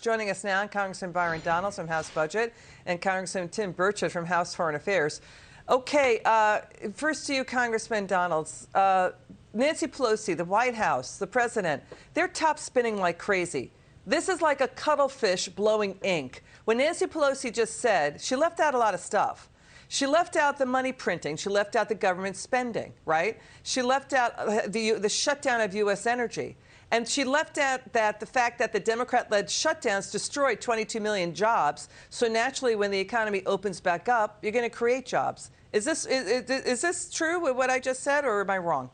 Joining us now, Congressman Byron Donalds from House Budget and Congressman Tim Burchett from House Foreign Affairs. Okay, first to you, Congressman Donalds. Nancy Pelosi, the White House, the president, they're top spinning like crazy. This is like a cuttlefish blowing ink. When Nancy Pelosi just said, she left out a lot of stuff. She left out the money printing. She left out the government spending, right? She left out the shutdown of U.S. energy. And she left out the fact that the Democrat-led shutdowns destroyed 22 million jobs. So naturally, when the economy opens back up, you're going to create jobs. Is this true with what I just said, or am I wrong?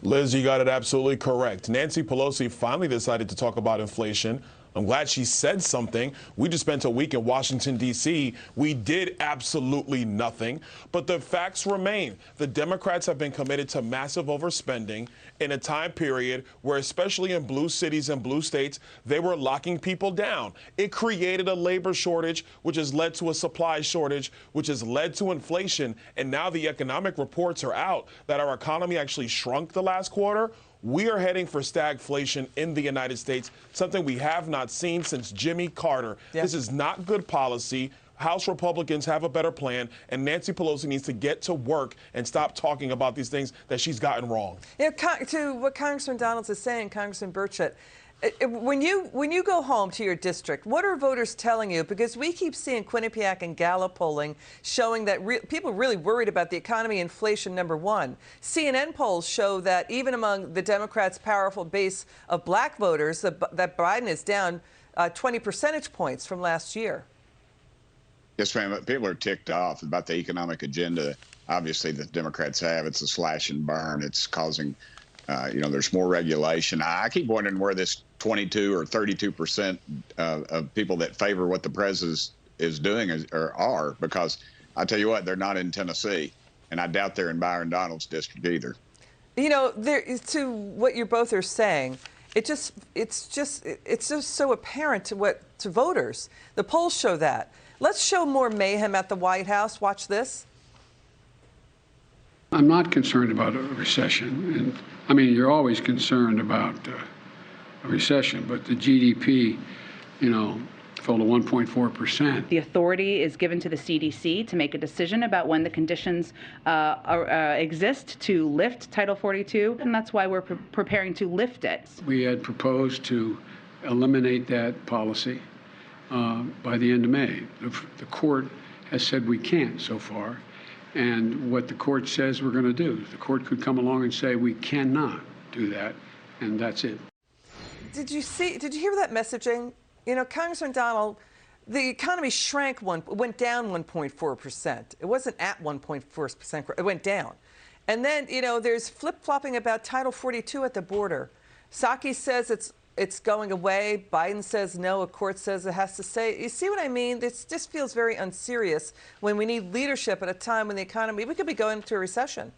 Liz, you got it absolutely correct. Nancy Pelosi finally decided to talk about inflation. I'm glad she said something. We just spent a week in Washington, D.C. We did absolutely nothing. But the facts remain. The Democrats have been committed to massive overspending in a time period where, especially in blue cities and blue states, they were locking people down. It created a labor shortage, which has led to a supply shortage, which has led to inflation. And now the economic reports are out that our economy actually shrunk the last quarter. We are heading for stagflation in the United States, something we have not seen since Jimmy Carter. Yep. This is not good policy. House Republicans have a better plan, and Nancy Pelosi needs to get to work and stop talking about these things that she's gotten wrong. You know, to what Congressman Donalds is saying, Congressman Burchett, when you go home to your district, what are voters telling you? Because we keep seeing Quinnipiac and Gallup polling showing that people are really worried about the economy, inflation, number one. CNN polls show that even among the Democrats' powerful base of black voters, that Biden is down 20 percentage points from last year. Yes, ma'am. People are ticked off about the economic agenda. Obviously, the Democrats have. It's a slash and burn. It's causing there's more regulation. I keep wondering where this 22 or 32% of people that favor what the president is doing are, because I tell you what, they're not in Tennessee, and I doubt they're in Byron Donalds' district either. You know, to what you both are saying, it's just so apparent to voters. The polls show that. Let's show more mayhem at the White House. Watch this. I'm not concerned about a recession. And I mean, you're always concerned about a recession, but the GDP, fell to 1.4%. The authority is given to the CDC to make a decision about when the conditions exist to lift Title 42, and that's why we're preparing to lift it. We had proposed to eliminate that policy by the end of May. The court has said we can't so far. And what the court says we're going to do. The court could come along and say we cannot do that, and that's it. Did you hear that messaging? You know, Congressman Donald, the economy went down 1.4%. It wasn't at 1.4%. It went down. And then, there's flip-flopping about Title 42 at the border. Psaki says it's going away. Biden says no. A court says it has to stay. You see what I mean? This just feels very unserious when we need leadership at a time when the economy, we could be going into a recession.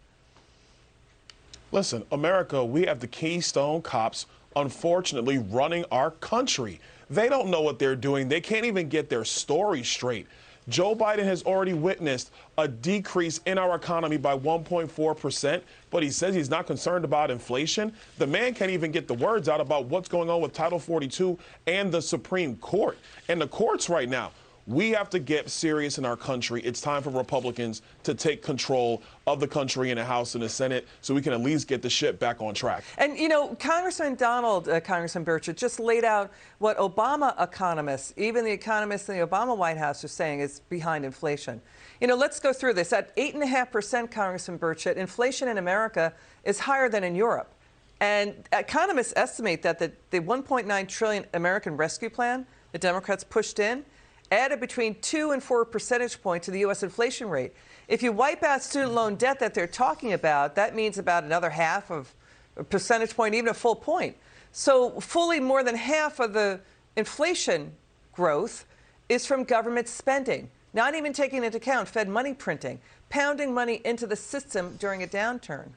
Listen, America, we have the Keystone Cops, unfortunately, running our country. They don't know what they're doing. They can't even get their story straight. Joe Biden has already witnessed a decrease in our economy by 1.4%, but he says he's not concerned about inflation. The man can't even get the words out about what's going on with Title 42 and the Supreme Court. And the courts right now, we have to get serious in our country. It's time for Republicans to take control of the country in the House and the Senate so we can at least get the ship back on track. And, Congressman Donald, Congressman Burchett, just laid out what Obama economists, even the economists in the Obama White House, are saying is behind inflation. Let's go through this. At 8.5%, Congressman Burchett, inflation in America is higher than in Europe. And economists estimate that the $1.9 trillion American Rescue Plan the Democrats pushed in added between 2 and 4 percentage points to the U.S. inflation rate. If you wipe out student loan debt that they're talking about, that means about another half of a percentage point, even a full point. So fully more than half of the inflation growth is from government spending, not even taking into account Fed money printing, pounding money into the system during a downturn.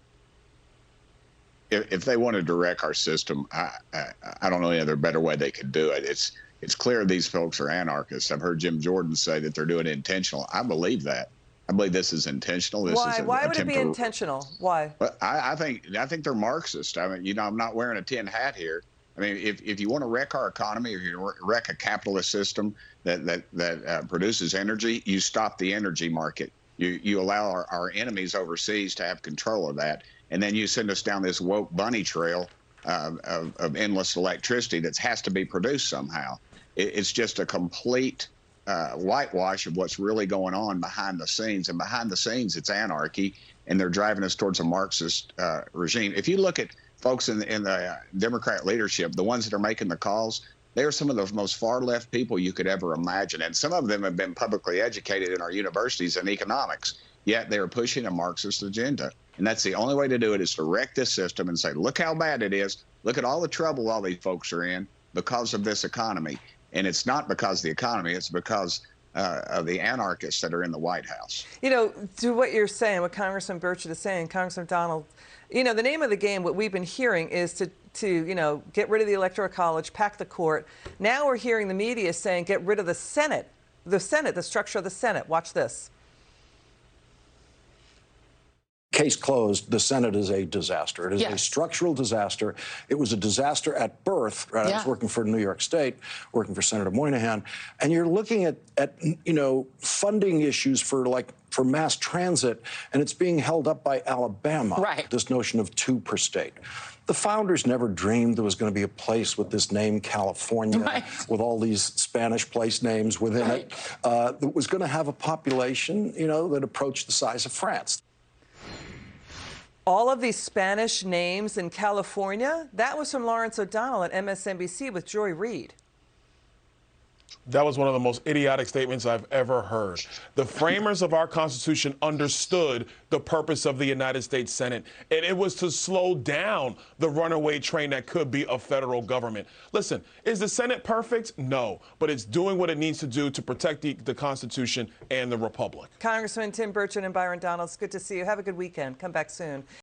If they wanted to wreck our system, I don't know any other better way they could do it. It's clear these folks are anarchists. I've heard Jim Jordan say that they're doing it intentional. I believe that. I believe this is intentional. Why would it be intentional? Why? Well, I think they're Marxist. I mean, I'm not wearing a tin hat here. I mean, if you want to wreck our economy, or you wreck a capitalist system that produces energy, you stop the energy market. You allow our enemies overseas to have control of that, and then you send us down this woke bunny trail of endless electricity that has to be produced somehow. It's just a complete whitewash of what's really going on behind the scenes. And behind the scenes, it's anarchy, and they're driving us towards a Marxist regime. If you look at folks in the Democrat leadership, the ones that are making the calls, they are some of the most far-left people you could ever imagine. And some of them have been publicly educated in our universities in economics, yet they are pushing a Marxist agenda. And that's the only way to do it, is to wreck this system and say, look how bad it is. Look at all the trouble all these folks are in because of this economy. And it's not because of the economy, it's because of the anarchists that are in the White House. You know, to what you're saying, what Congressman Burchett is saying, Congressman Donalds, you know, the name of the game, what we've been hearing is to you know, get rid of the Electoral College, pack the court. Now we're hearing the media saying get rid of the Senate, the structure of the Senate. Watch this. Case closed. The Senate is a disaster. It is a structural disaster. It was a disaster at birth. Right? I was working for New York State, working for Senator Moynihan, and you're looking at you know, funding issues for mass transit, and it's being held up by Alabama. Right. This notion of 2 per state. The founders never dreamed there was going to be a place with this name, California, with all these Spanish place names within it, that was going to have a population, you know, that approached the size of France. All of these Spanish names in California, that was from Lawrence O'Donnell at MSNBC with Joy Reid. That was one of the most idiotic statements I've ever heard. The framers of our Constitution understood the purpose of the United States Senate, and it was to slow down the runaway train that could be a federal government. Listen, is the Senate perfect? No, but it's doing what it needs to do to protect the Constitution and the Republic. Congressman Tim Burchett and Byron Donalds, good to see you. Have a good weekend. Come back soon.